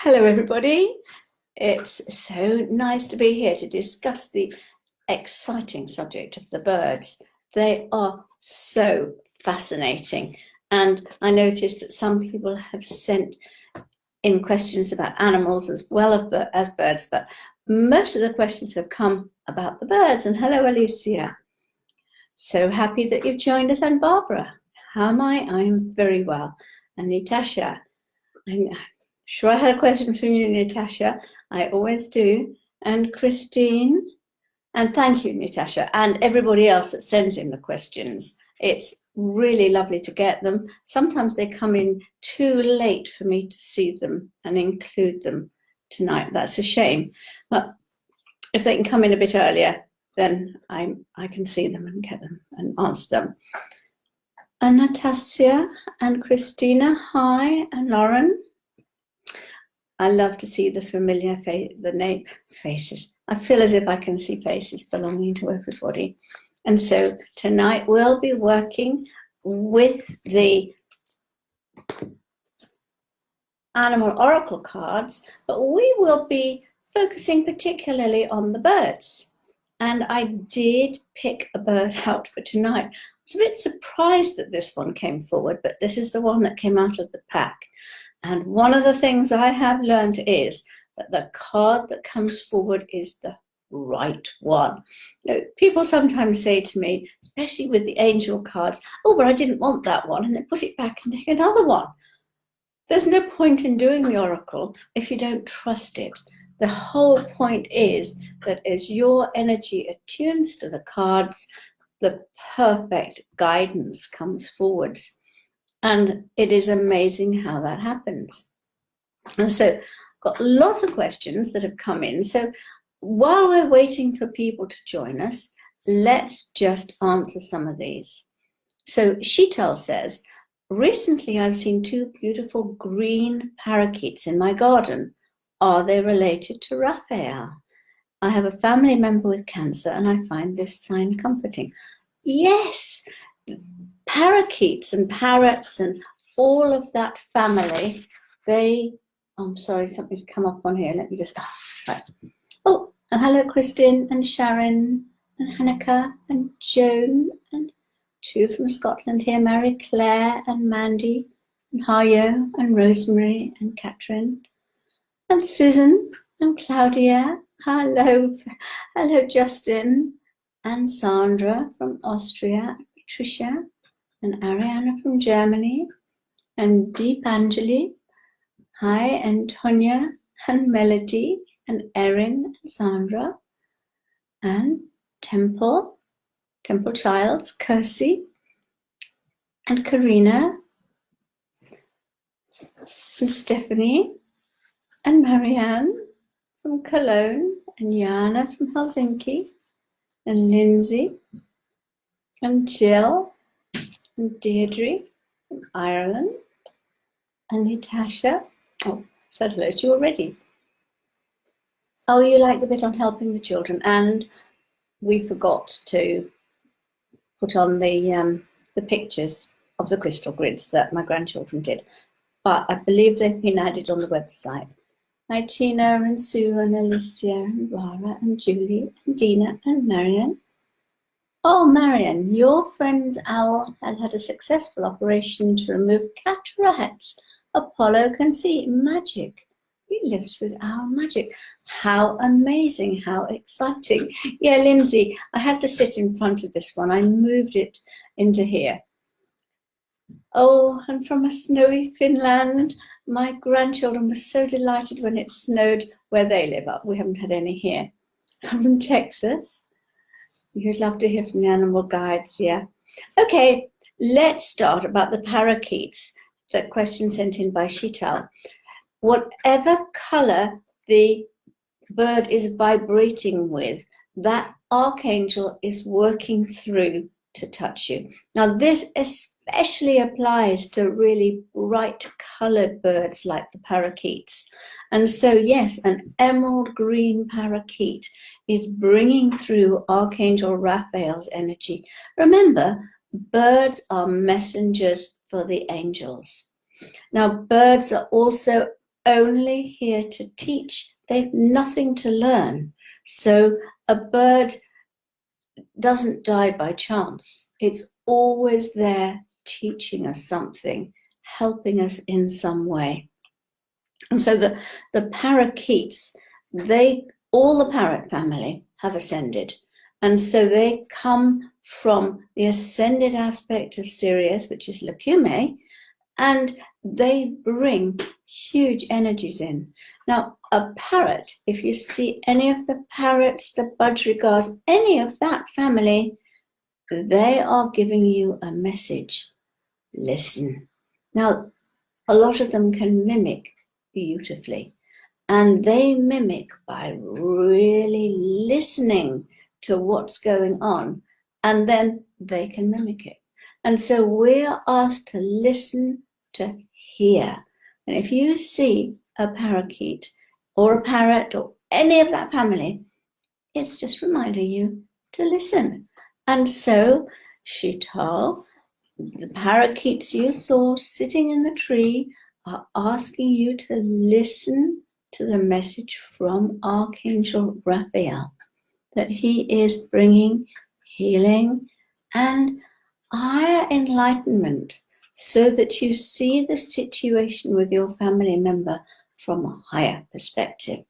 Hello, everybody. It's so nice to be here to discuss the exciting subject of the birds. They are so fascinating. And I noticed that some people have sent in questions about animals as well as birds, but most of the questions have come about the birds. And hello, Alicia. So happy that you've joined us. And Barbara, how am I? I'm very well. And Natasha, I'm sure I had a question from you, Natasha. I always do. And Christine. And thank you, Natasha, and everybody else that sends in the questions. It's really lovely to get them. Sometimes they come in too late for me to see them and include them tonight. That's a shame. But if they can come in a bit earlier, then I can see them and get them and answer them. And Natasha and Christina, hi, and Lauren. I love to see the familiar faces. I feel as if I can see faces belonging to everybody. And so tonight we'll be working with the animal oracle cards, but we will be focusing particularly on the birds. And I did pick a bird out for tonight. I was a bit surprised that this one came forward, but this is the one that came out of the pack. And one of the things I have learned is that the card that comes forward is the right one. You know, people sometimes say to me, especially with the angel cards, oh, but I didn't want that one, and they put it back and take another one. There's no point in doing the oracle if you don't trust it. The whole point is that as your energy attunes to the cards, the perfect guidance comes forwards. And it is amazing how that happens. And so I've got lots of questions that have come in. So while we're waiting for people to join us, let's just answer some of these. So Sheetal says, recently I've seen two beautiful green parakeets in my garden. Are they related to Raphael? I have a family member with cancer and I find this sign comforting. Yes, parakeets and parrots and all of that family, I'm sorry, something's come up on here. Let me just, right. Oh, and hello, Kristin and Sharon and Hanneke and Joan and two from Scotland here, Mary Claire and Mandy and Hayo and Rosemary and Catherine and Susan and Claudia. Hello, Justin and Sandra from Austria, Patricia and Ariana from Germany, and Deepanjali, hi, and Tonya, and Melody, and Erin, and Sandra, and Temple Childs, Kirsty, and Karina, and Stephanie, and Marianne from Cologne, and Jana from Helsinki, and Lindsay, and Jill, and Deirdre from Ireland, and Natasha. Oh, said hello to you already. Oh, you like the bit on helping the children, and we forgot to put on the pictures of the crystal grids that my grandchildren did, but I believe they've been added on the website. Hi, Tina and Sue and Alicia and Laura and Julie and Dina and Marion. Oh, Marion, your friend's owl has had a successful operation to remove cataracts. Apollo can see magic. He lives with owl magic. How amazing, how exciting. Yeah, Lindsay, I had to sit in front of this one. I moved it into here. Oh, and from a snowy Finland, my grandchildren were so delighted when it snowed where they live up. We haven't had any here. I'm from Texas. You'd love to hear from the animal guides, yeah. Okay, let's start about the parakeets. That question sent in by Sheetal. Whatever color the bird is vibrating with, that archangel is working through to touch you. Now, this especially applies to really bright colored birds like the parakeets. And so, yes, an emerald green parakeet is bringing through Archangel Raphael's energy. Remember, birds are messengers for the angels. Now, birds are also only here to teach. They've nothing to learn. So a bird doesn't die by chance. It's always there teaching us something, helping us in some way. And so the parakeets, all the parrot family have ascended. And so they come from the ascended aspect of Sirius, which is Lepume, and they bring huge energies in. Now, a parrot, if you see any of the parrots, the budgerigars, any of that family, they are giving you a message. Listen. Now, a lot of them can mimic beautifully, and they mimic by really listening to what's going on, and then they can mimic it. And so we're asked to listen, to hear. And if you see a parakeet or a parrot or any of that family, it's just reminding you to listen. And so Sheetal, the parakeets you saw sitting in the tree, are asking you to listen to the message from Archangel Raphael, that he is bringing healing and higher enlightenment so that you see the situation with your family member from a higher perspective.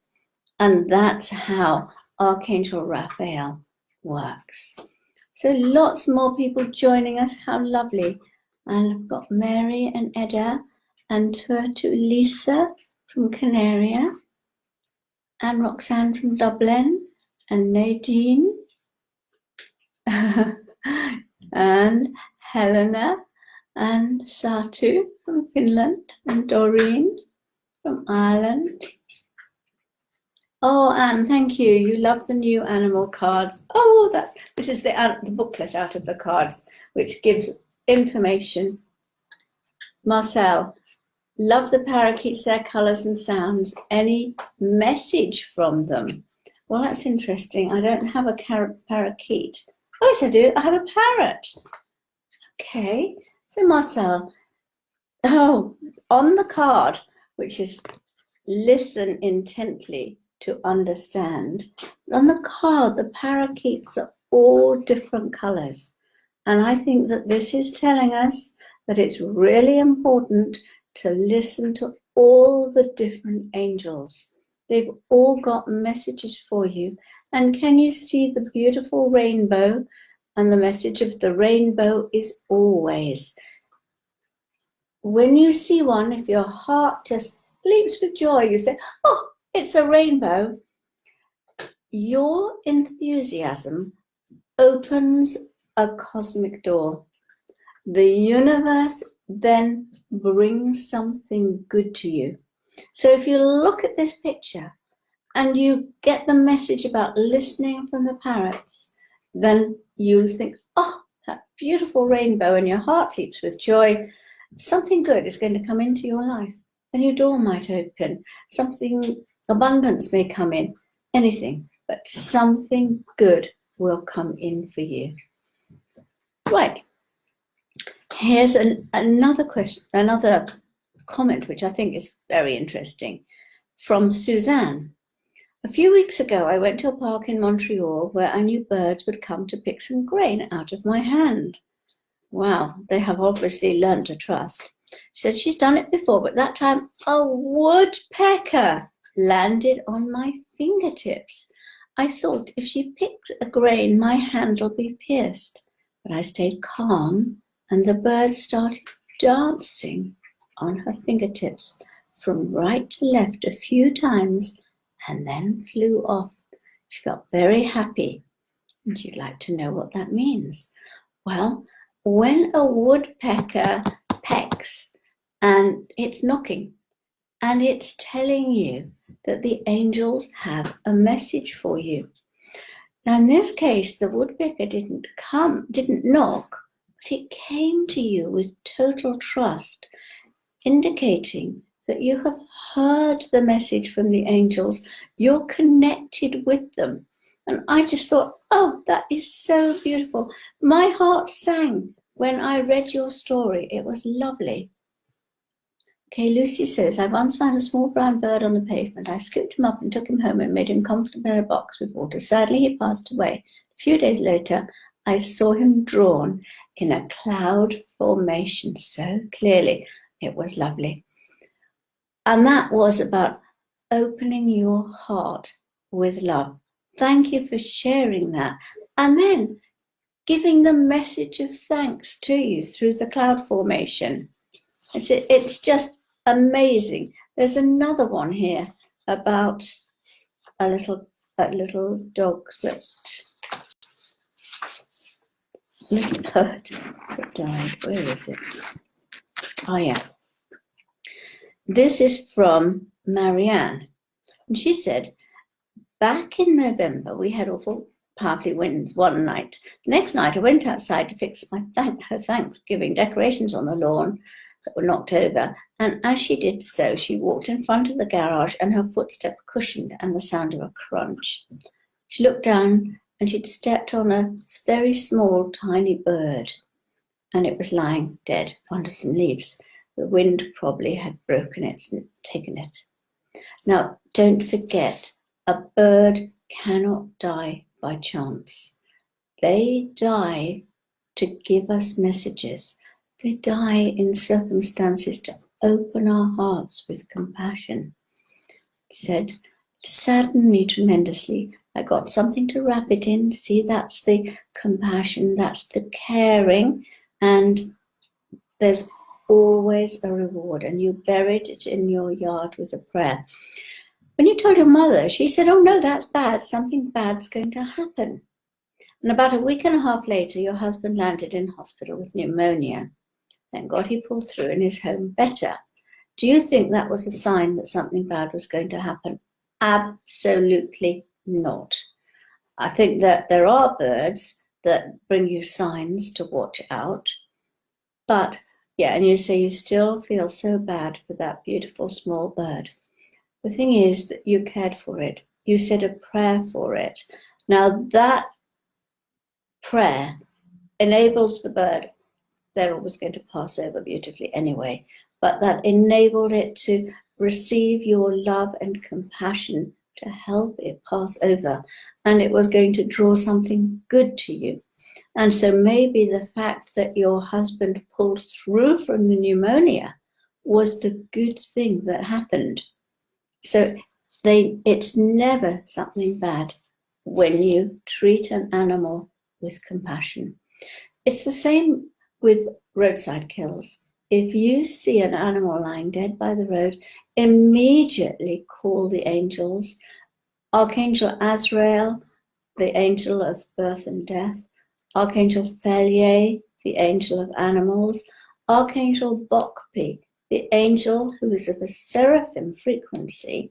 And that's how Archangel Raphael works. So lots more people joining us. How lovely. And I've got Mary and Edda and to Lisa from Canaria and Roxanne from Dublin and Nadine and Helena and Satu from Finland and Doreen from Ireland. Oh, Anne, thank you. You love the new animal cards. Oh, this is the booklet out of the cards, which gives information. Marcel, love the parakeets, their colours and sounds. Any message from them? Well, that's interesting. I don't have a parakeet. Oh, yes, I do. I have a parrot. Okay. So, Marcel, on the card, which is listen intently to understand. On the card, the parakeets are all different colours. And I think that this is telling us that it's really important to listen to all the different angels. They've all got messages for you. And can you see the beautiful rainbow? And the message of the rainbow is always. When you see one, if your heart just leaps with joy, you say, oh, it's a rainbow. Your enthusiasm opens a cosmic door. The universe then brings something good to you. So if you look at this picture and you get the message about listening from the parrots, then you think, oh, that beautiful rainbow, and your heart leaps with joy. Something good is going to come into your life. A new door might open. Something, abundance may come in. Anything, but something good will come in for you. Right. Here's another question, another comment, which I think is very interesting, from Suzanne. A few weeks ago, I went to a park in Montreal where I knew birds would come to pick some grain out of my hand. Wow, they have obviously learned to trust. She said she's done it before, but that time a woodpecker landed on my fingertips. I thought if she picked a grain, my hand will be pierced. But I stayed calm, and the bird started dancing on her fingertips from right to left a few times and then flew off. She felt very happy, and she'd like to know what that means. Well, when a woodpecker pecks and it's knocking and it's telling you that the angels have a message for you. Now, in this case, the woodpecker didn't knock, but it came to you with total trust, indicating that you have heard the message from the angels. You're connected with them. And I just thought, oh, that is so beautiful. My heart sang when I read your story. It was lovely. Okay, Lucy says, I once found a small brown bird on the pavement. I scooped him up and took him home and made him comfortable in a box with water. Sadly, he passed away. A few days later, I saw him drawn in a cloud formation so clearly. It was lovely. And that was about opening your heart with love. Thank you for sharing that. And then giving the message of thanks to you through the cloud formation. It's just amazing. There's another one here about a little dog little bird that died. Where is it? Oh yeah. This is from Marianne. And she said, back in November, we had awful powerfully winds one night. The next night, I went outside to fix her Thanksgiving decorations on the lawn that were knocked over. And as she did so, she walked in front of the garage and her footstep cushioned and the sound of a crunch. She looked down and she'd stepped on a very small, tiny bird, and it was lying dead under some leaves. The wind probably had broken it and taken it. Now, don't forget, a bird cannot die by chance. They die to give us messages. They die in circumstances to open our hearts with compassion. He said, it saddened me tremendously. I got something to wrap it in. See, that's the compassion, that's the caring, and there's always a reward, and you buried it in your yard with a prayer. When you told your mother, she said, oh no, that's bad. Something bad's going to happen. And about a week and a half later, your husband landed in hospital with pneumonia. Thank God he pulled through in his home better. Do you think that was a sign that something bad was going to happen? Absolutely not. I think that there are birds that bring you signs to watch out. But yeah, and you say you still feel so bad for that beautiful small bird. The thing is that you cared for it. You said a prayer for it. Now that prayer enables the bird, they're always going to pass over beautifully anyway, but that enabled it to receive your love and compassion to help it pass over. And it was going to draw something good to you. And so maybe the fact that your husband pulled through from the pneumonia was the good thing that happened. So it's never something bad when you treat an animal with compassion. It's the same with roadside kills. If you see an animal lying dead by the road, immediately call the angels. Archangel Azrael, the angel of birth and death. Archangel Thalier, the angel of animals. Archangel Bokpi, the angel who is of a seraphim frequency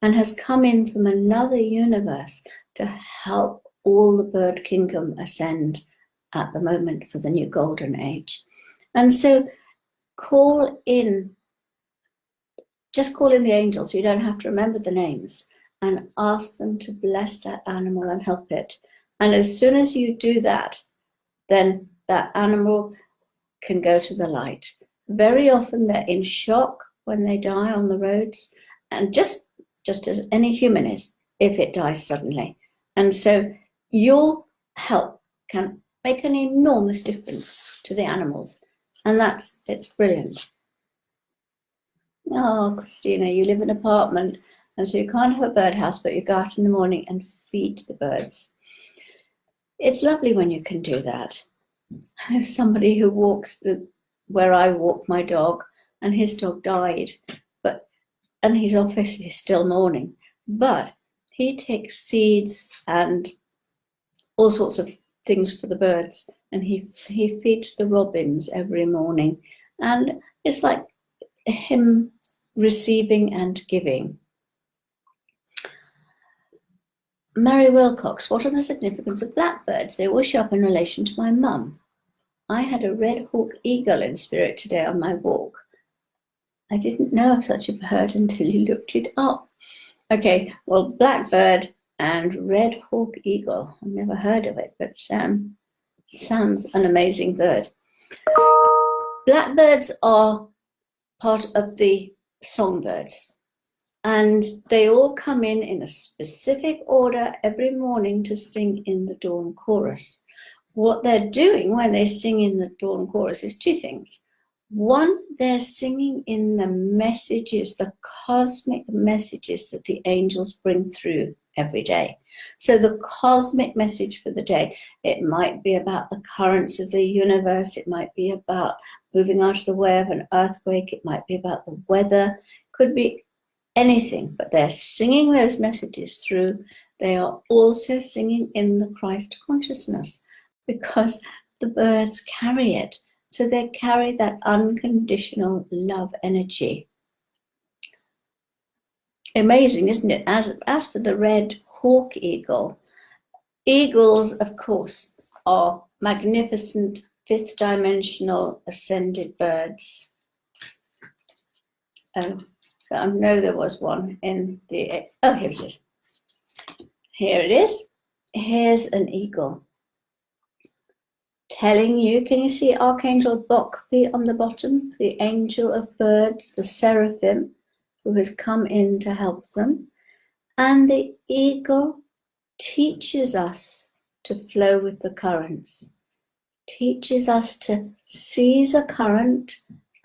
and has come in from another universe to help all the bird kingdom ascend at the moment for the new golden age. And so just call in the angels. You don't have to remember the names, and ask them to bless that animal and help it. And as soon as you do that, then that animal can go to the light. Very often they're in shock when they die on the roads, and just as any human is if it dies suddenly. And so your help can make an enormous difference to the animals. And it's brilliant. Oh, Christina, you live in an apartment, and so you can't have a birdhouse, but you go out in the morning and feed the birds. It's lovely when you can do that. I have somebody who walks where I walk my dog, and his dog died, and he's obviously still mourning, but he takes seeds and all sorts of things for the birds, and he feeds the robins every morning, and it's like him receiving and giving. Mary Wilcox, what are the significance of blackbirds? They always show up in relation to my mum. I had a red hawk eagle in spirit today on my walk. I didn't know of such a bird until you looked it up. Okay, well, blackbird and red hawk eagle. I've never heard of it, but sounds an amazing bird. Blackbirds are part of the songbirds. And they all come in a specific order every morning to sing in the dawn chorus. What they're doing when they sing in the dawn chorus is two things. One, they're singing in the messages, the cosmic messages that the angels bring through every day. So the cosmic message for the day, it might be about the currents of the universe, it might be about moving out of the way of an earthquake, it might be about the weather, could be anything, but they're singing those messages through. They are also singing in the Christ consciousness because the birds carry it. So they carry that unconditional love energy. Amazing, isn't it? As for the red hawk eagle, eagles, of course, are magnificent fifth dimensional ascended birds. I know there was one in the, oh, here it is. Here it is. Here's an eagle telling you, can you see Archangel Bokpi on the bottom? The angel of birds, the seraphim, who has come in to help them. And the eagle teaches us to flow with the currents, teaches us to seize a current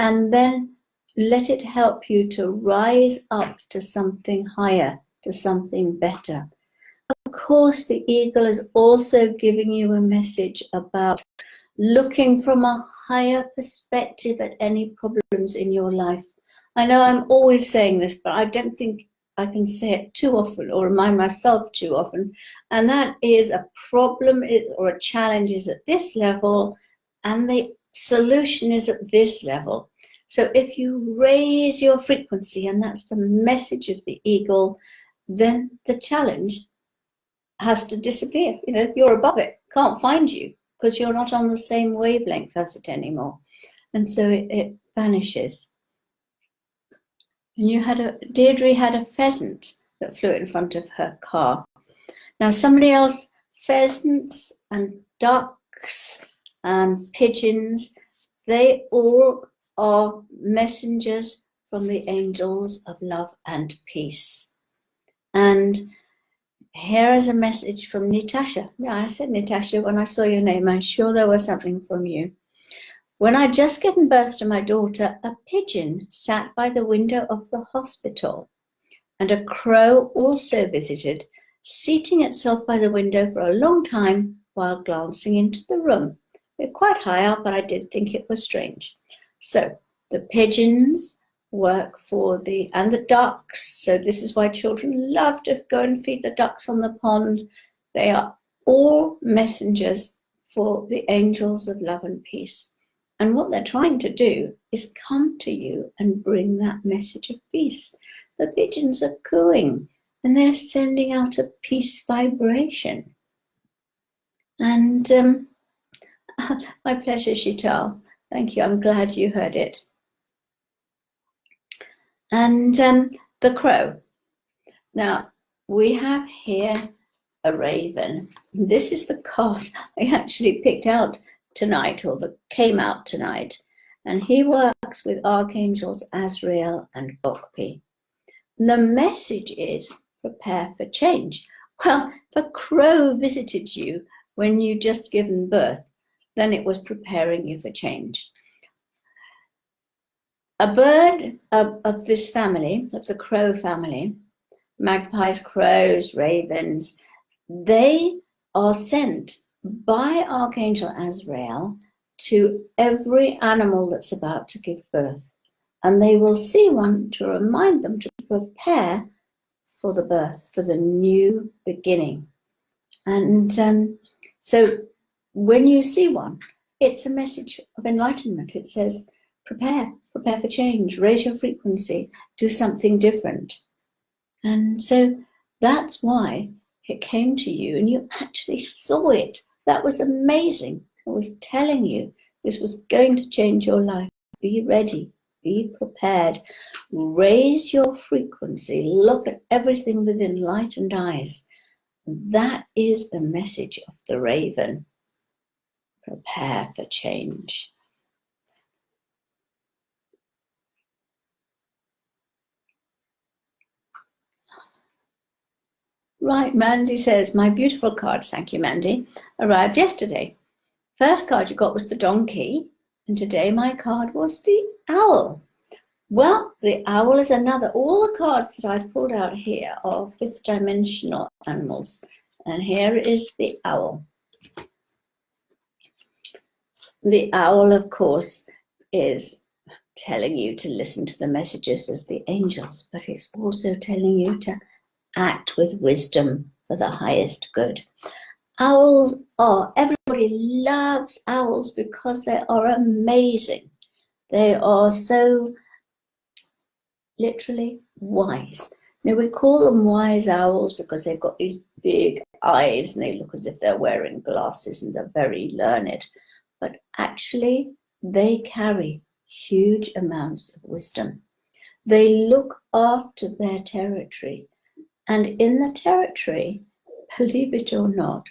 and then let it help you to rise up to something higher, to something better. Of course, the eagle is also giving you a message about looking from a higher perspective at any problems in your life. I know I'm always saying this, but I don't think I can say it too often or remind myself too often. And that is a problem or a challenge is at this level and the solution is at this level. So if you raise your frequency, and that's the message of the eagle, then the challenge has to disappear. You know, you're above it, can't find you because you're not on the same wavelength as it anymore. And so it vanishes. And Deirdre had a pheasant that flew in front of her car. Now somebody else, pheasants and ducks and pigeons, they all are messengers from the angels of love and peace. And here is a message from Natasha. Yeah, I said Natasha when I saw your name. I'm sure there was something from you. When I'd just given birth to my daughter, a pigeon sat by the window of the hospital, and a crow also visited, seating itself by the window for a long time while glancing into the room. We're quite high up, but I did think it was strange. So the pigeons work for and the ducks. So this is why children love to go and feed the ducks on the pond. They are all messengers for the angels of love and peace. And what they're trying to do is come to you and bring that message of peace. The pigeons are cooing and they're sending out a peace vibration. And my pleasure, Shital. Thank you. I'm glad you heard it. And the crow. Now, we have here a raven. This is the card I actually picked out tonight, or that came out tonight. And he works with archangels Azrael and Bokpi. The message is prepare for change. Well, if a crow visited you when you just given birth, then it was preparing you for change. A bird of this family, of the crow family, magpies, crows, ravens, they are sent by Archangel Azrael to every animal that's about to give birth. And they will see one to remind them to prepare for the birth, for the new beginning. And so when you see one, it's a message of enlightenment. It says, prepare for change, raise your frequency, do something different. And so that's why it came to you and you actually saw it. That was amazing. I was telling you this was going to change your life. Be ready, be prepared, raise your frequency, look at everything with enlightened eyes. That is the message of the raven. Prepare for change. Right, Mandy says, my beautiful cards, thank you, Mandy, arrived yesterday. First card you got was the donkey, and today my card was the owl. Well, the owl is another. All the cards that I've pulled out here are fifth dimensional animals, and here is the owl. The owl, of course, is telling you to listen to the messages of the angels, but it's also telling you to act with wisdom for the highest good. Owls everybody loves owls because they are amazing. They are so literally wise. Now, we call them wise owls because they've got these big eyes and they look as if they're wearing glasses and they're very learned. But actually, they carry huge amounts of wisdom. They look after their territory. And in the territory, believe it or not,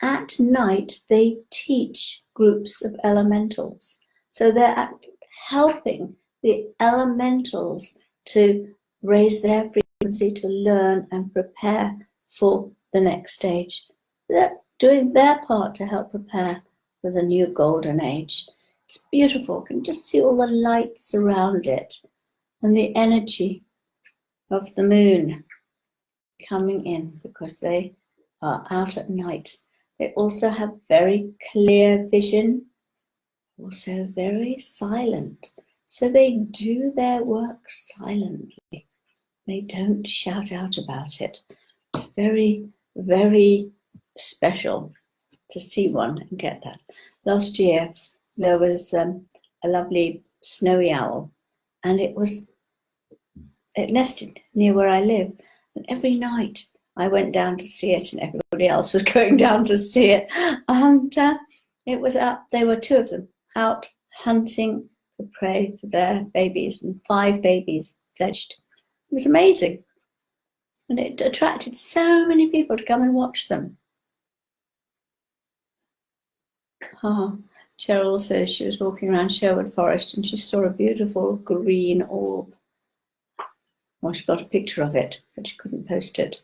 at night they teach groups of elementals. So they're helping the elementals to raise their frequency, to learn and prepare for the next stage. They're doing their part to help prepare for the new golden age. It's beautiful. You can just see all the lights around it and the energy of the moon coming in because they are out at night. They also have very clear vision, also very silent. So they do their work silently. They don't shout out about it. It's very, very special to see one and get that. Last year, there was a lovely snowy owl, and it nested near where I live. And every night I went down to see it, and everybody else was going down to see it. And it was out, there were two of them out hunting for prey for their babies, and 5 babies fledged. It was amazing. And it attracted so many people to come and watch them. Cheryl says she was walking around Sherwood Forest and she saw a beautiful green orb. Well, she got a picture of it, but she couldn't post it.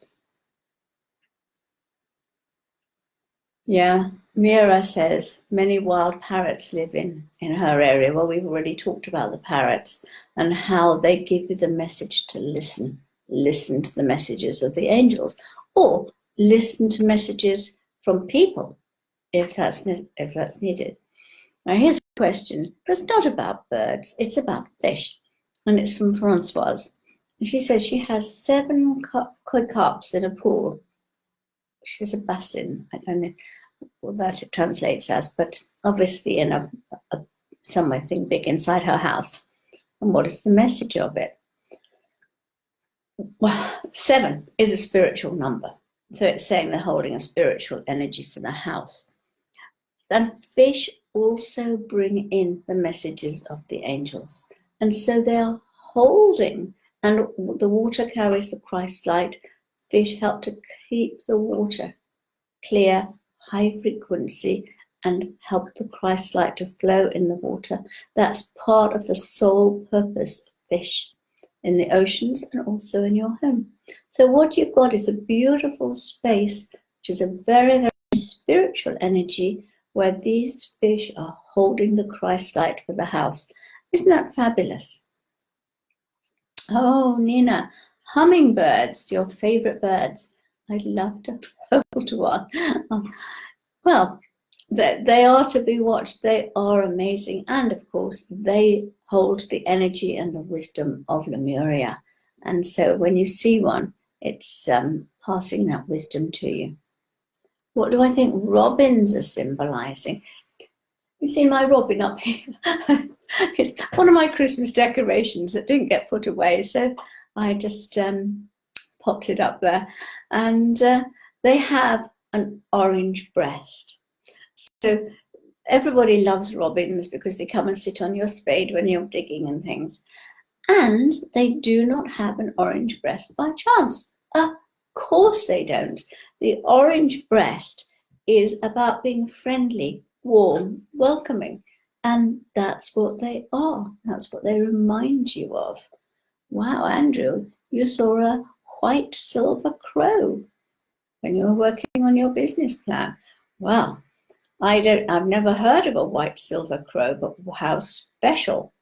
Yeah, Mira says many wild parrots live in her area. Well, we've already talked about the parrots and how they give you the message to listen to the messages of the angels, or listen to messages from people if that's needed. Now, here's a question. It's not about birds, it's about fish, and it's from Francoise. She says she has 7 koi carps in a pool. She has a basin. I don't know what that it translates as, but obviously in a something big inside her house. And what is the message of it? Well, 7 is a spiritual number. So it's saying they're holding a spiritual energy for the house. And fish also bring in the messages of the angels. And so they are holding, and the water carries the Christ light. Fish help to keep the water clear, high frequency, and help the Christ light to flow in the water. That's part of the sole purpose of fish in the oceans and also in your home. So what you've got is a beautiful space, which is a very, very spiritual energy, where these fish are holding the Christ light for the house. Isn't that fabulous? Oh, Nina, hummingbirds, your favorite birds. I'd love to hold one. Well, they are to be watched. They are amazing. And of course, they hold the energy and the wisdom of Lemuria. And so when you see one, it's passing that wisdom to you. What do I think robins are symbolizing? You see my robin up here? It's one of my Christmas decorations that didn't get put away, so I just popped it up there. And they have an orange breast. So everybody loves robins because they come and sit on your spade when you're digging and things. And they do not have an orange breast by chance. Of course they don't. The orange breast is about being friendly, warm, welcoming. And that's what they are. That's what they remind you of. Wow, Andrew, you saw a white silver crow. when you were working on your business plan. Well, I've never heard of a white silver crow, but how special.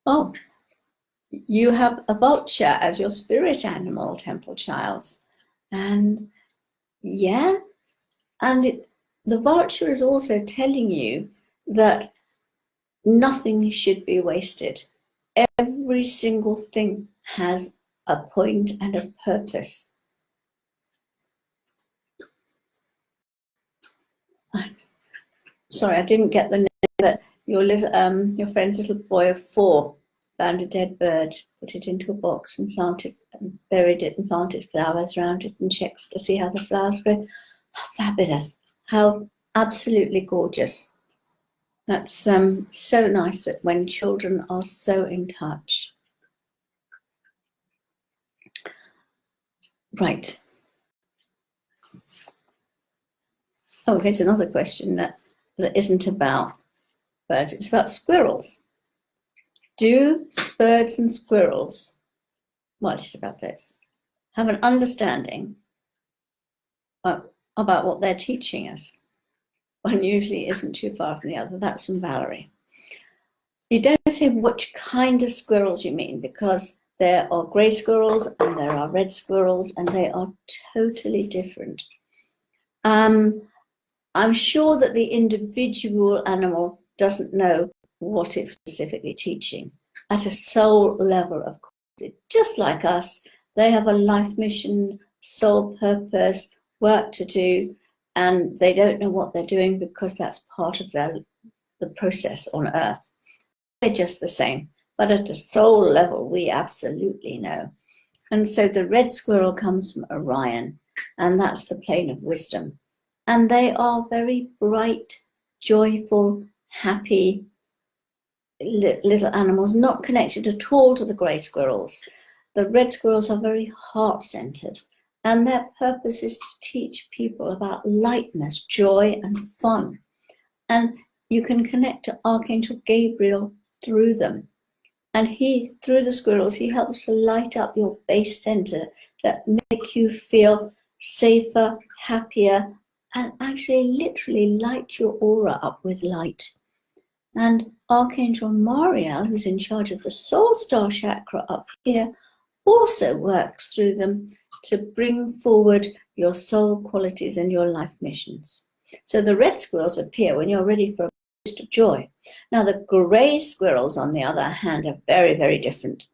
Oh, you have a vulture as your spirit animal, Temple Childs. And yeah, and the vulture is also telling you that nothing should be wasted. Every single thing has a point and a purpose. Sorry, I didn't get the name, but your friend's little boy of 4 found a dead bird, put it into a box and buried it and planted flowers around it and checked to see how the flowers grow. How fabulous. How absolutely gorgeous. That's so nice that when children are so in touch. Right. Oh, here's another question that isn't about birds, it's about squirrels. Do birds and squirrels, well, it's about birds, have an understanding about what they're teaching us? One usually isn't too far from the other. That's from Valerie. You don't say which kind of squirrels you mean, because there are grey squirrels and there are red squirrels, and they are totally different. I'm sure that the individual animal doesn't know what it's specifically teaching. At a soul level, of course, just like us, they have a life mission, soul purpose, work to do, and they don't know what they're doing because that's part of the process on Earth. They're just the same. But at a soul level, we absolutely know. And so the red squirrel comes from Orion, and that's the plane of wisdom. And they are very bright, joyful, happy little animals, not connected at all to the grey squirrels. The red squirrels are very heart-centered, and their purpose is to teach people about lightness, joy, and fun. And you can connect to Archangel Gabriel through them. And through the squirrels, he helps to light up your base center, to make you feel safer, happier, and actually literally light your aura up with light. And Archangel Mariel, who's in charge of the Soul Star chakra up here, also works through them to bring forward your soul qualities and your life missions. So the red squirrels appear when you're ready for a burst of joy. Now the grey squirrels, on the other hand, are very, very different.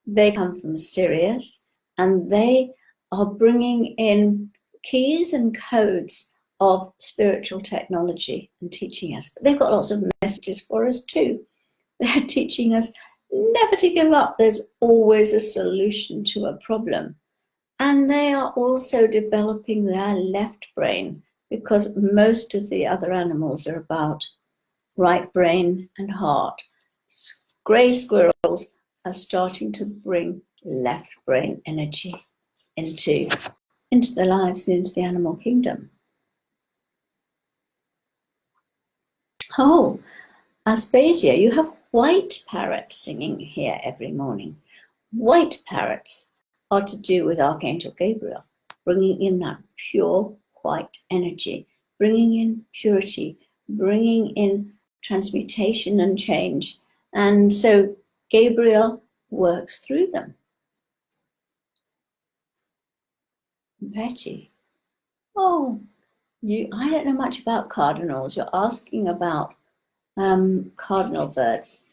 They come from Sirius, and they are bringing in keys and codes of spiritual technology and teaching us. But they've got lots of messages for us too. They're teaching us never to give up. There's always a solution to a problem. And they are also developing their left brain, because most of the other animals are about right brain and heart. Grey squirrels are starting to bring left brain energy into their lives and into the animal kingdom. Oh, Aspasia, you have white parrots singing here every morning. White parrots are to do with Archangel Gabriel, bringing in that pure white energy, bringing in purity, bringing in transmutation and change. And so Gabriel works through them. Betty, oh, I don't know much about cardinals. You're asking about cardinal birds.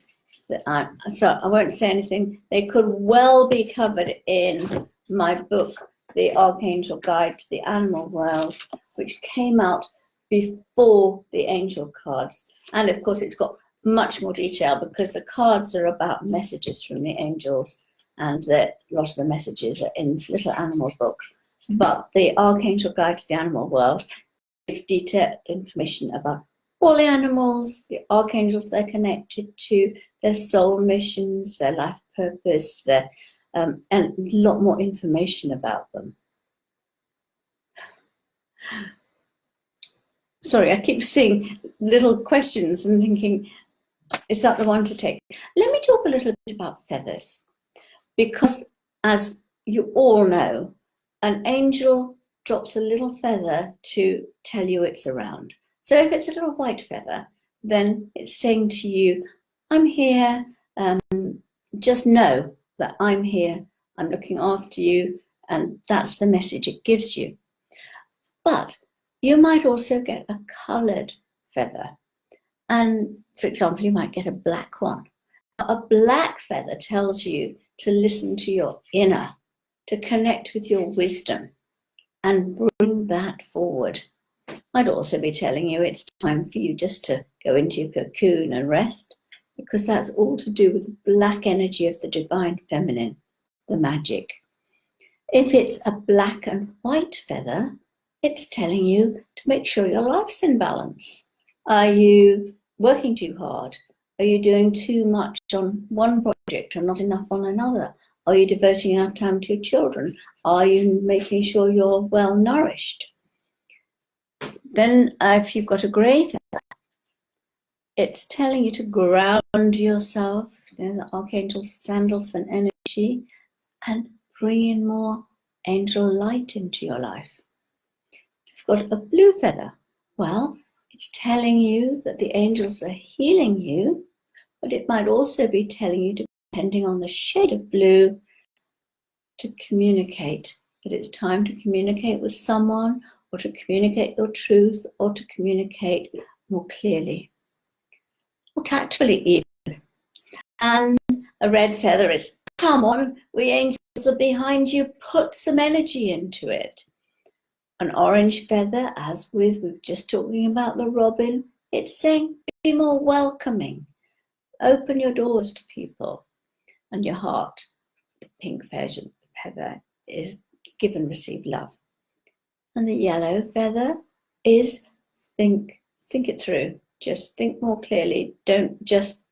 So I won't say anything. They could well be covered in my book, The Archangel Guide to the Animal World, which came out before the angel cards. And of course, it's got much more detail because the cards are about messages from the angels, and a lot of the messages are in this little animal book. But the Archangel Guide to the Animal World gives detailed information about all the animals, the archangels they're connected to, their soul missions, their life purpose, and a lot more information about them. Sorry, I keep seeing little questions and thinking, is that the one to take? Let me talk a little bit about feathers. Because, as you all know, an angel drops a little feather to tell you it's around. So if it's a little white feather, then it's saying to you, I'm here, just know that I'm here, I'm looking after you, and that's the message it gives you. But you might also get a coloured feather. And for example, you might get a black one. A black feather tells you to listen to your inner, to connect with your wisdom and bring that forward. I'd also be telling you it's time for you just to go into your cocoon and rest, because that's all to do with the black energy of the divine feminine, the magic. If it's a black and white feather, it's telling you to make sure your life's in balance. Are you working too hard? Are you doing too much on one project and not enough on another? Are you devoting enough time to your children? Are you making sure you're well nourished? Then if you've got a grey feather, it's telling you to ground yourself, the Archangel Sandalphon energy, and bring in more angel light into your life. If you've got a blue feather, well, it's telling you that the angels are healing you, but it might also be telling you, depending on the shade of blue, to communicate, that it's time to communicate with someone, or to communicate your truth, or to communicate more clearly, or tactfully even. And a red feather is, come on, we angels are behind you, put some energy into it. An orange feather, as with, we're just talking about the robin, it's saying be more welcoming, open your doors to people, and your heart, the pink feather, is give and receive love. And the yellow feather is think it through, just think more clearly, don't just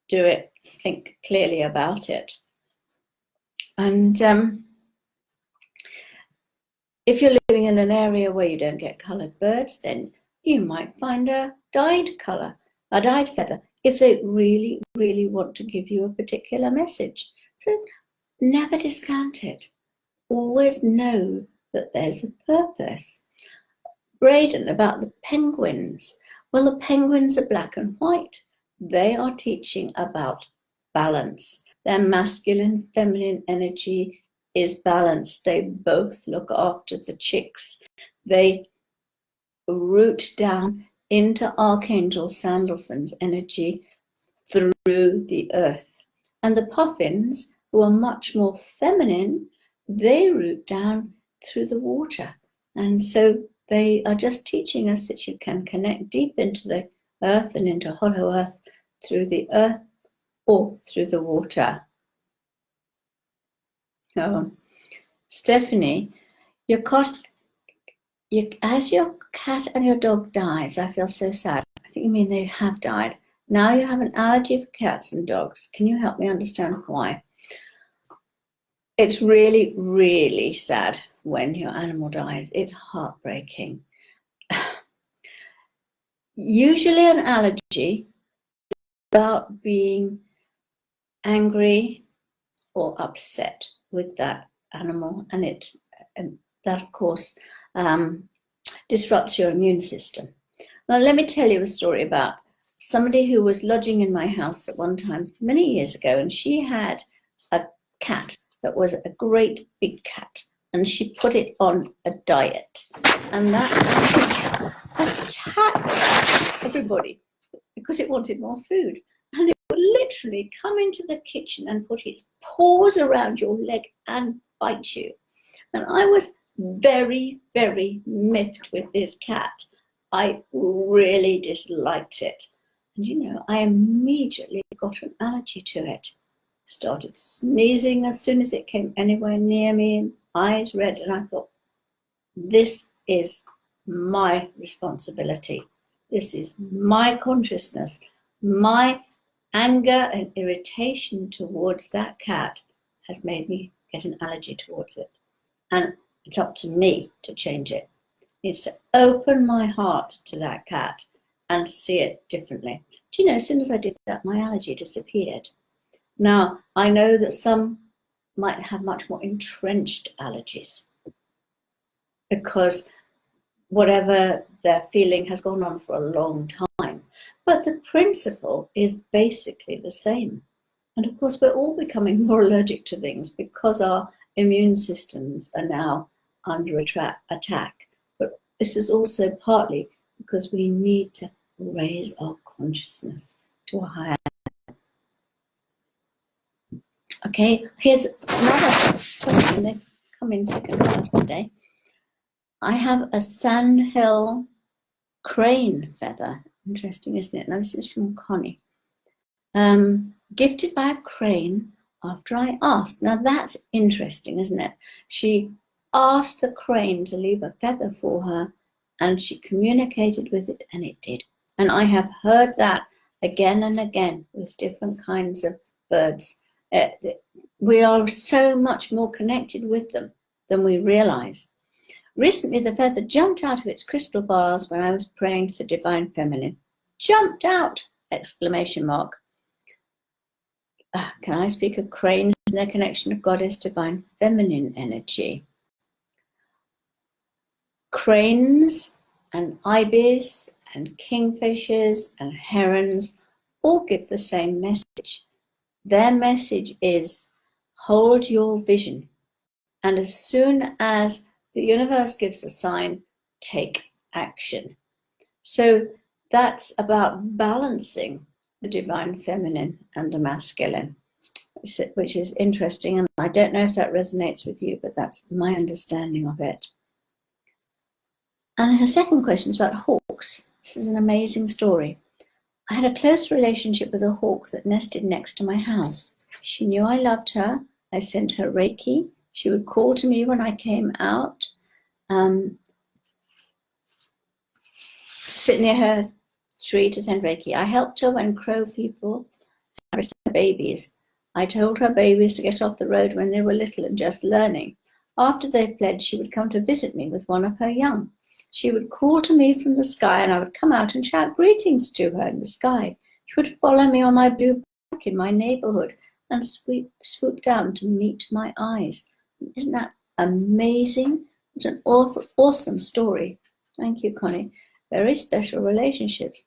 do it, think clearly about it. And if you're living in an area where you don't get coloured birds, then you might find a dyed feather, if they really, really want to give you a particular message. So never discount it. Always know that there's a purpose. Braden, about the penguins. Well, the penguins are black and white. They are teaching about balance. Their masculine, feminine energy is balanced. They both look after the chicks. They root down into Archangel Sandalphon's energy through the earth. And the puffins, who are much more feminine, they root down through the water. And so they are just teaching us that you can connect deep into the earth and into Hollow Earth through the earth or through the water. Oh, Stephanie, as your cat and your dog dies, I feel so sad. I think you mean they have died. Now you have an allergy for cats and dogs. Can you help me understand why? It's really, really sad when your animal dies. It's heartbreaking. Usually an allergy is about being angry or upset with that animal, and that of course disrupts your immune system. Now let me tell you a story about somebody who was lodging in my house at one time many years ago, and she had a cat that was a great big cat, and she put it on a diet, and that attacked everybody because it wanted more food, and it would literally come into the kitchen and put its paws around your leg and bite you. And I was very, very miffed with this cat. I really disliked it. And you know, I immediately got an allergy to it. Started sneezing as soon as it came anywhere near me, eyes red, and I thought, this is my responsibility. This is my consciousness. My anger and irritation towards that cat has made me get an allergy towards it. And it's up to me to change it. It's to open my heart to that cat and see it differently. Do you know, as soon as I did that, my allergy disappeared. Now, I know that some might have much more entrenched allergies because whatever they're feeling has gone on for a long time. But the principle is basically the same. And of course, we're all becoming more allergic to things because our immune systems are now under attack. But this is also partly because we need to raise our consciousness to a higher level. Okay, here's another question. They come in second class today. I have a sandhill crane feather. Interesting, isn't it? Now, this is from Connie. Gifted by a crane after I asked. Now, that's interesting, isn't it? She asked the crane to leave a feather for her, and she communicated with it, and it did. And I have heard that again and again with different kinds of birds. We are so much more connected with them than we realize. Recently, the feather jumped out of its crystal vase when I was praying to the Divine Feminine. Jumped out! Exclamation mark. Can I speak of cranes and their connection to Goddess Divine Feminine energy? Cranes and ibis and kingfishers and herons all give the same message. Their message is, hold your vision. And as soon as the universe gives a sign, take action. So that's about balancing the divine feminine and the masculine, which is interesting. And I don't know if that resonates with you, but that's my understanding of it. And her second question is about hawks. This is an amazing story. I had a close relationship with a hawk that nested next to my house. She knew I loved her. I sent her Reiki. She would call to me when I came out to sit near her tree to send Reiki. I helped her when crow people had babies. I told her babies to get off the road when they were little and just learning. After they fled, she would come to visit me with one of her young. She would call to me from the sky, and I would come out and shout greetings to her in the sky. She would follow me on my blue bike in my neighborhood and swoop down to meet my eyes. Isn't that amazing? It's an awesome story. Thank you, Connie. Very special relationships.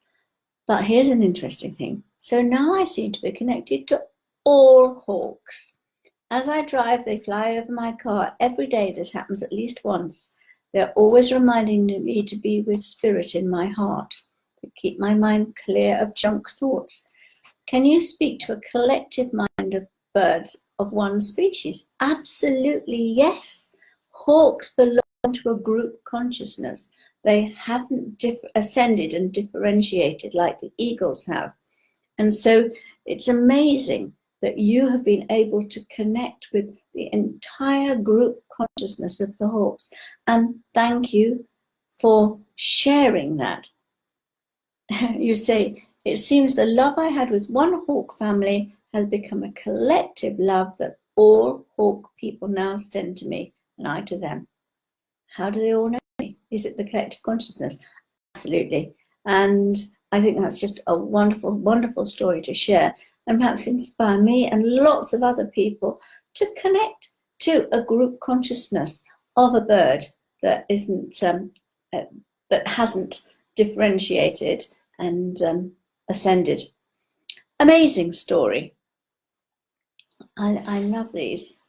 But here's an interesting thing. So now I seem to be connected to all hawks. As I drive, they fly over my car. Every day this happens at least once. They're always reminding me to be with spirit in my heart, to keep my mind clear of junk thoughts. Can you speak to a collective mind of birds of one species? Absolutely, yes. Hawks belong to a group consciousness. They haven't ascended and differentiated like the eagles have. And so it's amazing that you have been able to connect with the entire group consciousness of the hawks. And thank you for sharing that. You say, it seems the love I had with one hawk family has become a collective love that all hawk people now send to me and I to them. How do they all know me? Is it the collective consciousness? Absolutely. And I think that's just a wonderful, wonderful story to share and perhaps inspire me and lots of other people to connect to a group consciousness of a bird that isn't, that hasn't differentiated and ascended. Amazing story. I love these.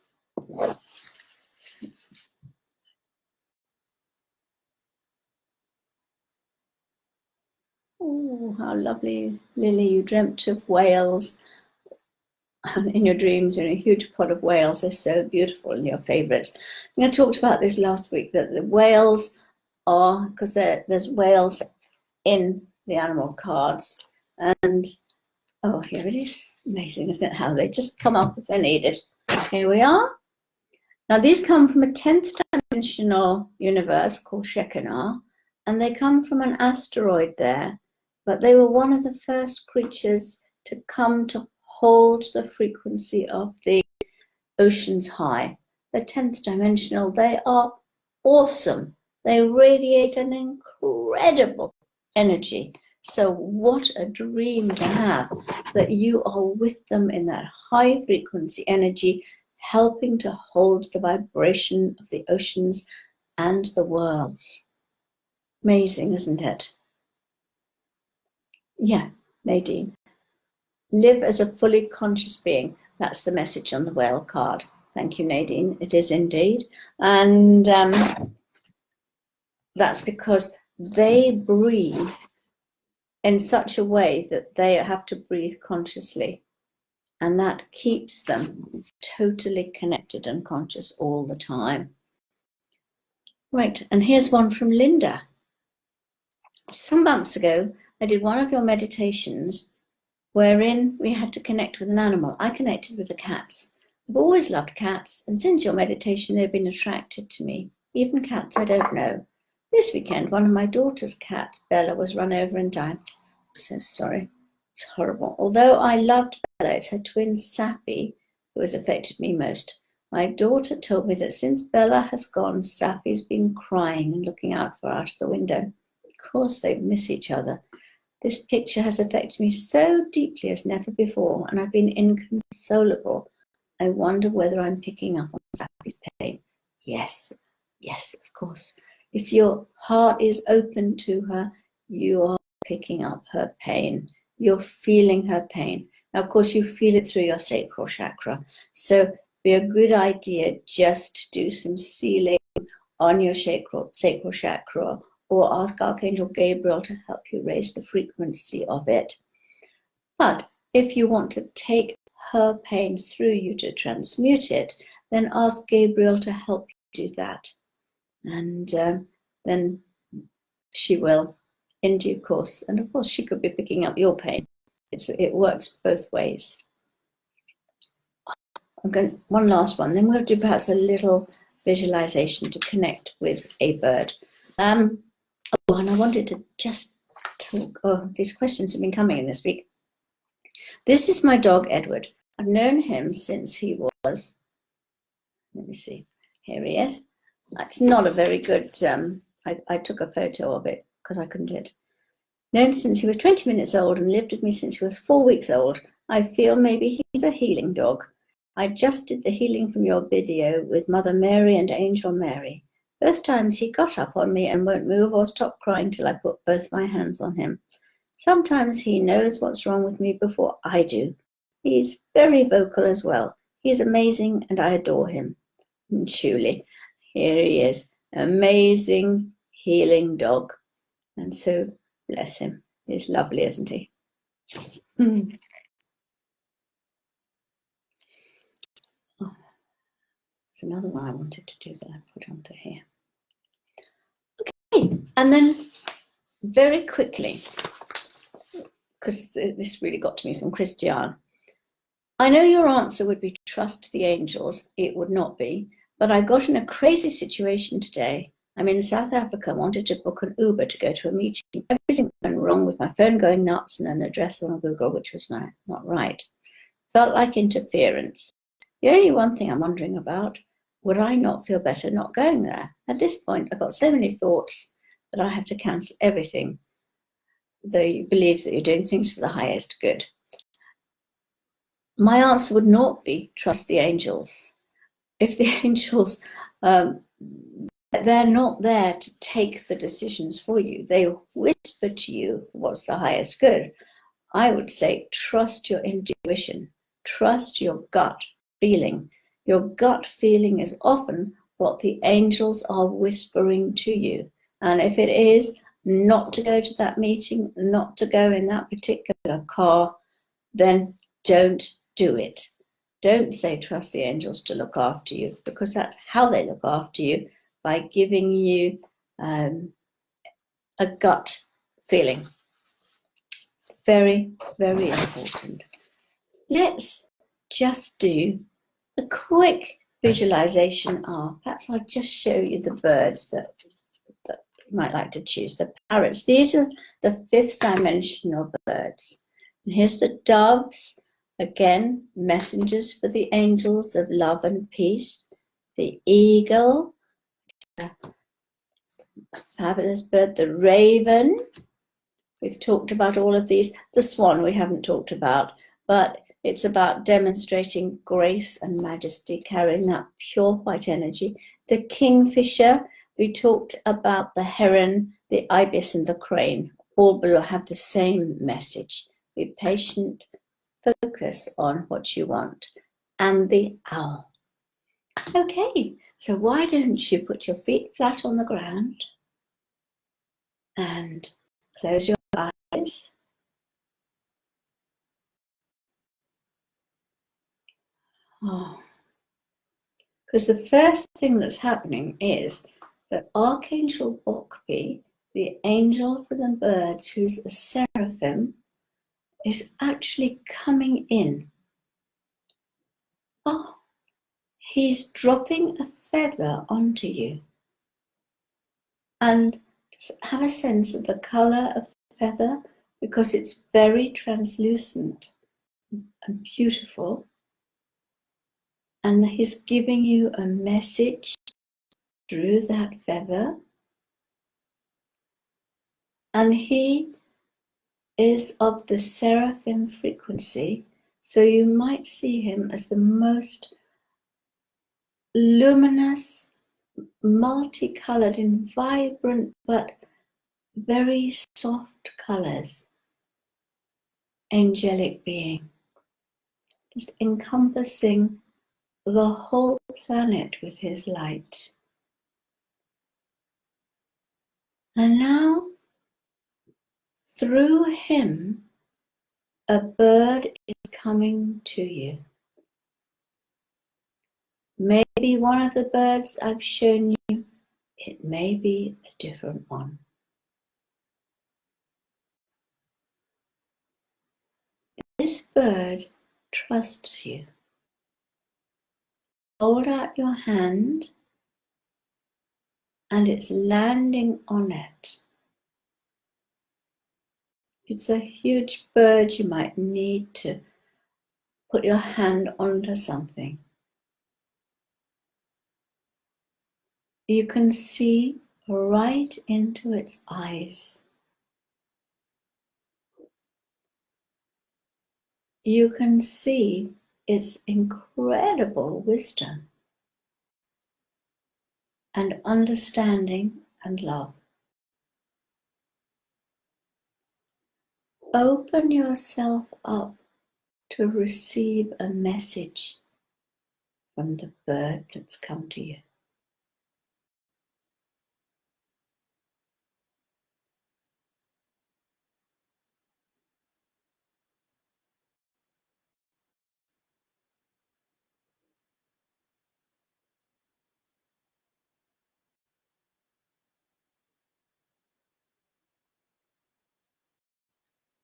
Oh, how lovely, Lily, you dreamt of whales in your dreams, a huge pod of whales. They're so beautiful and your favourites. I talked about this last week, that the whales are, because there's whales in the animal cards, and oh, here it is. Amazing, isn't it, how they just come up if they're needed. Here we are. Now, these come from a 10th dimensional universe called Shekinah, and they come from an asteroid there, but they were one of the first creatures to come to hold the frequency of the oceans high. The 10th dimensional, they are awesome. They radiate an incredible energy. So what a dream to have, that you are with them in that high frequency energy, helping to hold the vibration of the oceans and the worlds. Amazing, isn't it? Yeah, Nadine. Live as a fully conscious being. That's the message on the whale card. Thank you, Nadine. It is indeed. And that's because they breathe in such a way that they have to breathe consciously. And that keeps them totally connected and conscious all the time. Right, and here's one from Linda. Some months ago, I did one of your meditations wherein we had to connect with an animal. I connected with the cats. I've always loved cats, and since your meditation, they've been attracted to me, even cats I don't know. This weekend, one of my daughter's cats, Bella, was run over and died. I'm so sorry. It's horrible. Although I loved Bella, it's her twin, Safi, who has affected me most. My daughter told me that since Bella has gone, Safi's been crying and looking out for her out of the window. Of course, they miss each other. This picture has affected me so deeply as never before, and I've been inconsolable. I wonder whether I'm picking up on Safi's pain. Yes, of course. If your heart is open to her, you are picking up her pain. You're feeling her pain. Now, of course, you feel it through your sacral chakra. So it'd be a good idea just to do some sealing on your sacral chakra, or ask Archangel Gabriel to help you raise the frequency of it. But if you want to take her pain through you to transmute it, then ask Gabriel to help you do that. And then she will in due course. And of course, she could be picking up your pain. It works both ways. One last one, then we'll do perhaps a little visualization to connect with a bird. And I wanted to just talk, these questions have been coming in this week. This is my dog, Edward. I've known him since he was, let me see, here he is. It's not a very good, I took a photo of it because I couldn't do it. Known since he was 20 minutes old and lived with me since he was 4 weeks old. I feel maybe he's a healing dog. I just did the healing from your video with Mother Mary and Angel Mary. Both times he got up on me and won't move or stop crying till I put both my hands on him. Sometimes he knows what's wrong with me before I do. He's very vocal as well. He's amazing and I adore him. And truly, here he is, amazing healing dog. And so, bless him. He's lovely, isn't he? There's another one I wanted to do that I put onto here. Okay, and then very quickly, because this really got to me from Christiane. I know your answer would be trust the angels. It would not be. But I got in a crazy situation today. I'm in South Africa, wanted to book an Uber to go to a meeting. Everything went wrong with my phone going nuts and an address on Google, which was not right. Felt like interference. The only one thing I'm wondering about, would I not feel better not going there? At this point, I've got so many thoughts that I have to cancel everything, though you believe that you're doing things for the highest good. My answer would not be trust the angels. If the angels, they're not there to take the decisions for you. They whisper to you what's the highest good. I would say trust your intuition, trust your gut feeling. Your gut feeling is often what the angels are whispering to you. And if it is not to go to that meeting, not to go in that particular car, then don't do it. Don't say trust the angels to look after you, because that's how they look after you, by giving you a gut feeling. Very, very important. Let's just do a quick visualization of, perhaps I'll just show you the birds that you might like to choose. The parrots, these are the 5th dimensional birds. And here's the doves, again, messengers for the angels of love and peace. The eagle, a fabulous bird. The raven, we've talked about all of these. The swan we haven't talked about, but It's about demonstrating grace and majesty, carrying that pure white energy. The kingfisher, we talked about the heron, the ibis, and the crane. All will have the same message. Be patient, focus on what you want. And the owl. Okay, so why don't you put your feet flat on the ground and close your eyes. Oh. Because the first thing that's happening is that Archangel Bokbi, the angel for the birds, who's a seraphim, is actually coming in. Oh, he's dropping a feather onto you. And just have a sense of the color of the feather, because it's very translucent and beautiful. And he's giving you a message through that feather. And he is of the seraphim frequency, so you might see him as the most luminous, multicolored, in vibrant but very soft colors, angelic being, just encompassing the whole planet with his light. And now, through him, a bird is coming to you. Maybe one of the birds I've shown you, it may be a different one. This bird trusts you. Hold out your hand and it's landing on it. It's a huge bird, you might need to put your hand onto something. You can see right into its eyes. You can see its incredible wisdom and understanding and love. Open yourself up to receive a message from the bird that's come to you.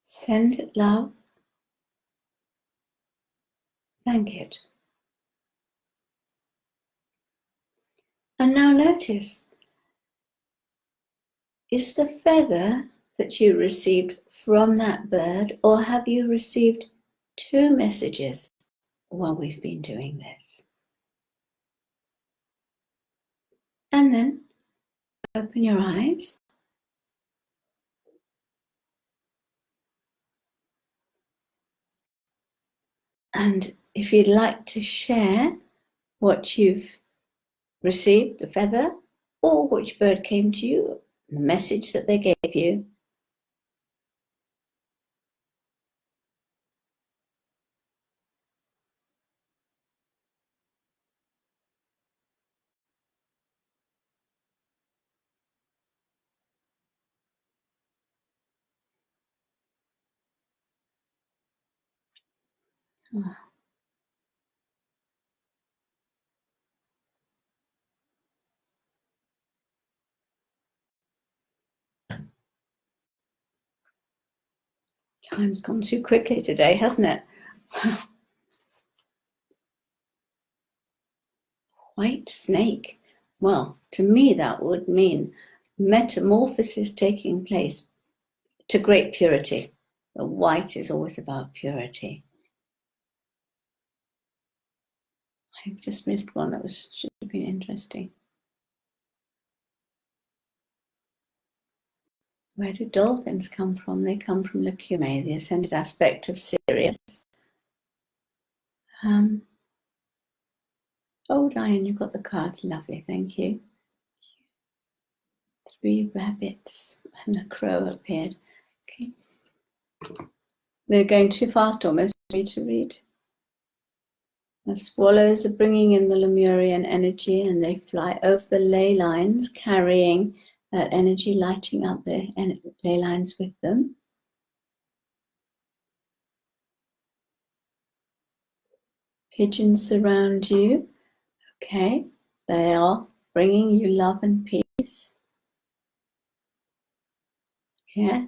Send it love. Thank it. And now notice, is the feather that you received from that bird, or have you received two messages while we've been doing this? And then open your eyes. And if you'd like to share what you've received, the feather, or which bird came to you, the message that they gave you. Oh. Time's gone too quickly today, hasn't it? White snake. Well, to me that would mean metamorphosis taking place to great purity. The white is always about purity. I've just missed one that should have been interesting. Where do dolphins come from? They come from Lacumae, the ascended aspect of Sirius. Oh, Diane, you've got the cards. Lovely, thank you. 3 rabbits and a crow appeared. Okay. They're going too fast almost for me to read. The swallows are bringing in the Lemurian energy, and they fly over the ley lines, carrying that energy, lighting up the ley lines with them. Pigeons surround you. Okay, they are bringing you love and peace. Yeah,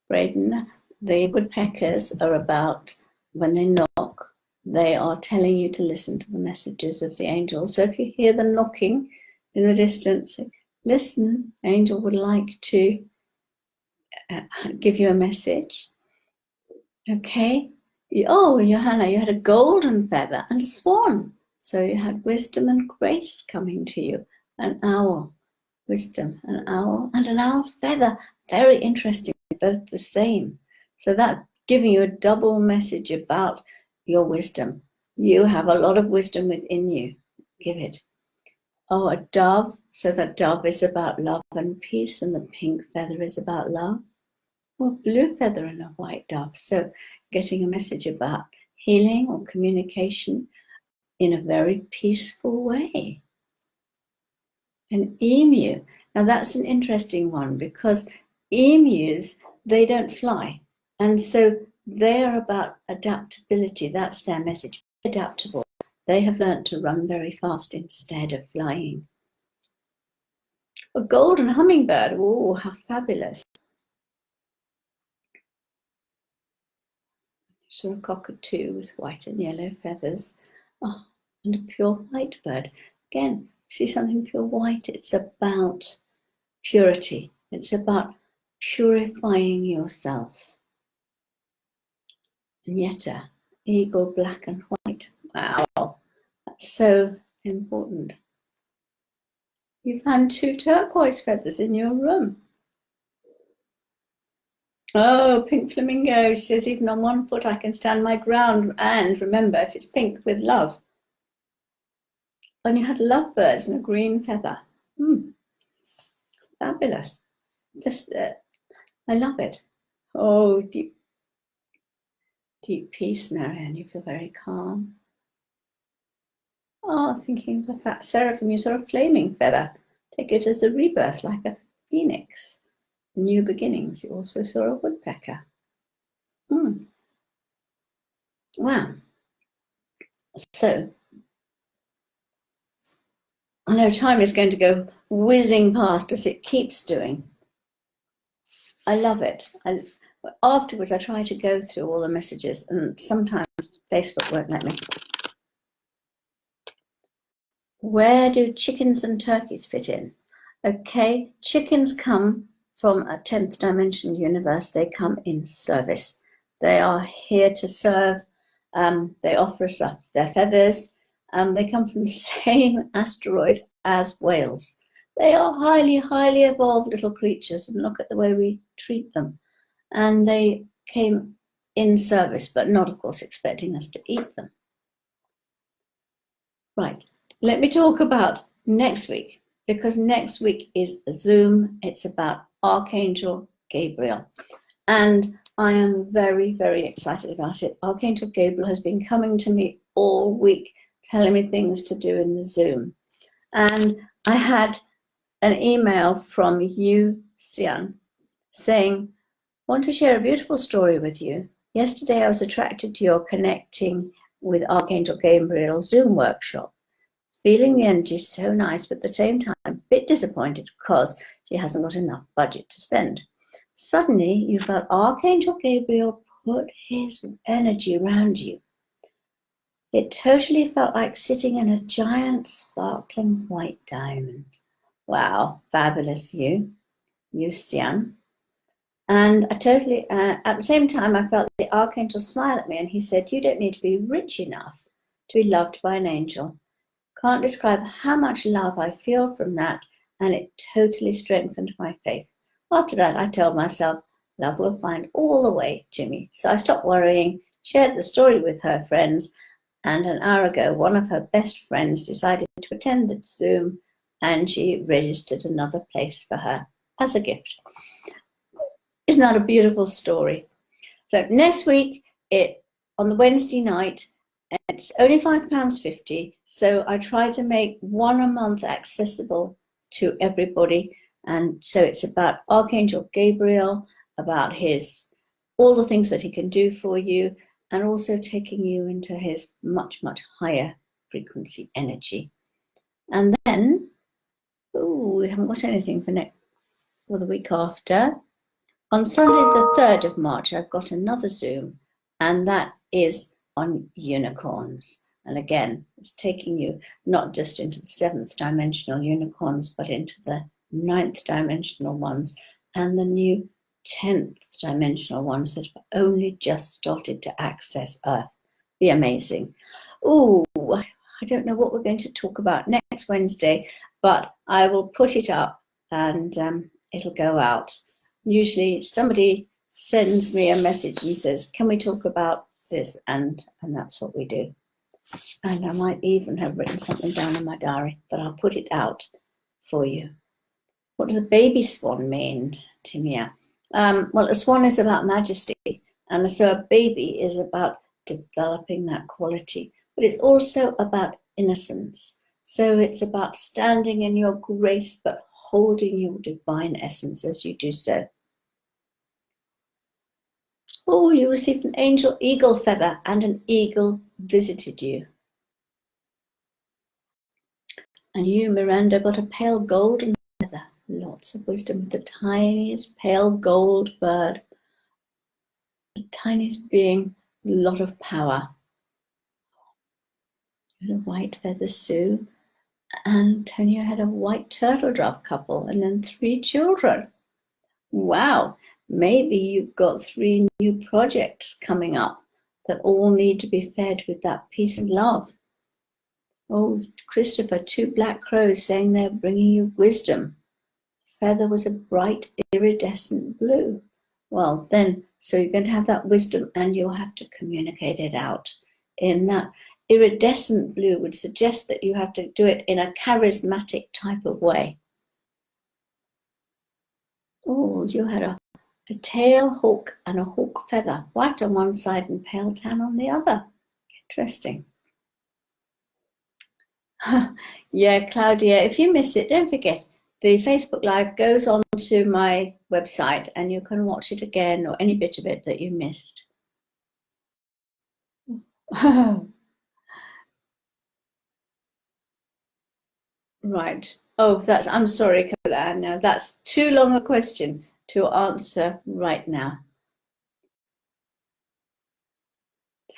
Braden, the woodpeckers are about, when they knock, they are telling you to listen to the messages of the angels. So if you hear them knocking in the distance, listen, angel would like to give you a message. Okay. Oh, Johanna, you had a golden feather and a swan. So you had wisdom and grace coming to you. An owl, wisdom, an owl, and an owl feather. Very interesting, both the same. So that's giving you a double message about your wisdom. You have a lot of wisdom within you. Give it. Oh, a dove. So that dove is about love and peace, and the pink feather is about love. Well, blue feather and a white dove. So getting a message about healing or communication in a very peaceful way. An emu. Now that's an interesting one, because emus, they don't fly. And so they're about adaptability. That's their message. Adaptable. They have learned to run very fast instead of flying. A golden hummingbird. Oh, how fabulous. So a cockatoo with white and yellow feathers. Oh, and a pure white bird. Again, see something pure white. It's about purity. It's about purifying yourself. And Yetta, eagle, black and white. Wow, that's so important. You found 2 turquoise feathers in your room. Oh, pink flamingo says, even on 1 foot I can stand my ground. And remember, if it's pink, with love. And you had lovebirds and a green feather. Fabulous. Just, I love it. Oh, deep peace now, and you feel very calm. Oh, thinking of the fat seraphim, you saw a flaming feather. Take it as a rebirth, like a phoenix. New beginnings. You also saw a woodpecker. Wow. So, I know time is going to go whizzing past as it keeps doing. I love it. Afterwards, I try to go through all the messages, and sometimes Facebook won't let me. Where do chickens and turkeys fit in? Okay, chickens come from a 10th dimension universe. They come in service. They are here to serve. They offer us up their feathers. They come from the same asteroid as whales. They are highly, highly evolved little creatures, and look at the way we treat them. And they came in service, but not, of course, expecting us to eat them. Right, let me talk about next week, because next week is Zoom. It's about Archangel Gabriel. And I am very, very excited about it. Archangel Gabriel has been coming to me all week, telling me things to do in the Zoom. And I had an email from Yu Xian saying, want to share a beautiful story with you. Yesterday I was attracted to your connecting with Archangel Gabriel Zoom workshop. Feeling the energy so nice, but at the same time, a bit disappointed because she hasn't got enough budget to spend. Suddenly, you felt Archangel Gabriel put his energy around you. It totally felt like sitting in a giant sparkling white diamond. Wow, fabulous, Yu Xian. And I totally, at the same time, I felt the Archangel smile at me, and he said, you don't need to be rich enough to be loved by an angel. Can't describe how much love I feel from that, and it totally strengthened my faith. After that, I told myself, love will find all the way to me. So I stopped worrying, shared the story with her friends, And an hour ago, one of her best friends decided to attend the Zoom, and she registered another place for her as a gift. Isn't that a beautiful story? So next week, on the Wednesday night, it's only £5.50. So I try to make one a month accessible to everybody. And so it's about Archangel Gabriel, about all the things that he can do for you, and also taking you into his much, much higher frequency energy. And then, we haven't got anything for the week after. On Sunday, the 3rd of March, I've got another Zoom, and that is on unicorns. And again, it's taking you not just into the 7th dimensional unicorns, but into the 9th dimensional ones and the new 10th dimensional ones that have only just started to access Earth. Be amazing. I don't know what we're going to talk about next Wednesday, but I will put it up and it'll go out. Usually somebody sends me a message and says, can we talk about this? And that's what we do. And I might even have written something down in my diary, but I'll put it out for you. What does a baby swan mean, Timia? Well, a swan is about majesty, and so a baby is about developing that quality, but it's also about innocence. So it's about standing in your grace, but holding your divine essence as you do so. Oh, you received an angel eagle feather, and an eagle visited you. And you, Miranda, got a pale golden feather. Lots of wisdom with the tiniest pale gold bird. The tiniest being, a lot of power. You had a white feather Sue. Antonio had a white turtle dove couple, and then 3 children. Wow, maybe you've got 3 new projects coming up that all need to be fed with that peace and love. Oh, Christopher, 2 black crows saying they're bringing you wisdom. Feather was a bright iridescent blue. Well, then, so you're going to have that wisdom and you'll have to communicate it out. In that iridescent blue would suggest that you have to do it in a charismatic type of way. Oh, you had a tail hawk and a hawk feather, white on one side and pale tan on the other. Interesting. Yeah, Claudia, if you missed it, don't forget, the Facebook Live goes on to my website and you can watch it again, or any bit of it that you missed. Right. Oh, I'm sorry, Colette. No, that's too long a question to answer right now.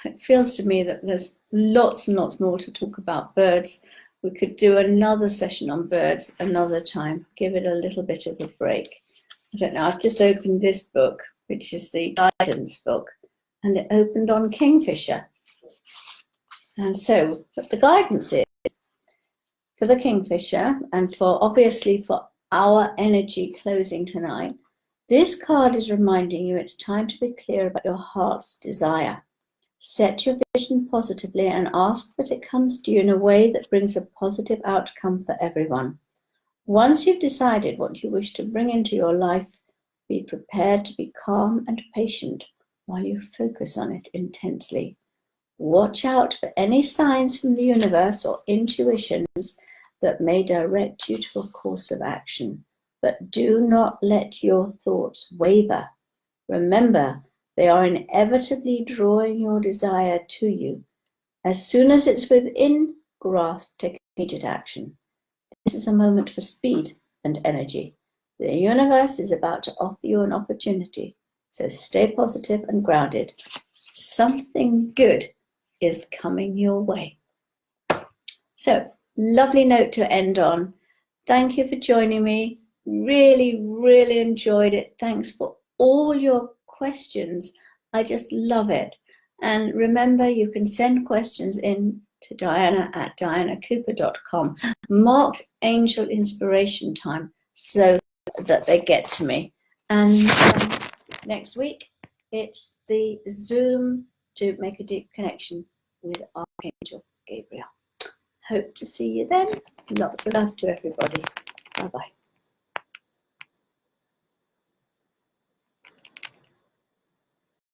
It feels to me that there's lots and lots more to talk about birds. We could do another session on birds another time, give it a little bit of a break. I don't know, I've just opened this book, which is the guidance book, and it opened on Kingfisher. And so, what the guidance is for the Kingfisher, and obviously for our energy closing tonight, this card is reminding you it's time to be clear about your heart's desire. Set your vision positively and ask that it comes to you in a way that brings a positive outcome for everyone. Once you've decided what you wish to bring into your life, be prepared to be calm and patient while you focus on it intensely. Watch out for any signs from the universe or intuitions that may direct you to a course of action, but do not let your thoughts waver. Remember, they are inevitably drawing your desire to you. As soon as it's within grasp, take immediate action. This is a moment for speed and energy. The universe is about to offer you an opportunity, so stay positive and grounded. Something good is coming your way. So, lovely note to end on. Thank you for joining me. Really, really enjoyed it. Thanks for all your questions. I just love it. And remember, you can send questions in to Diana at dianacooper.com. Marked Angel Inspiration Time so that they get to me. And next week, it's the Zoom to make a deep connection with Archangel Gabriel. Hope to see you then. Lots of love to everybody. Bye-bye.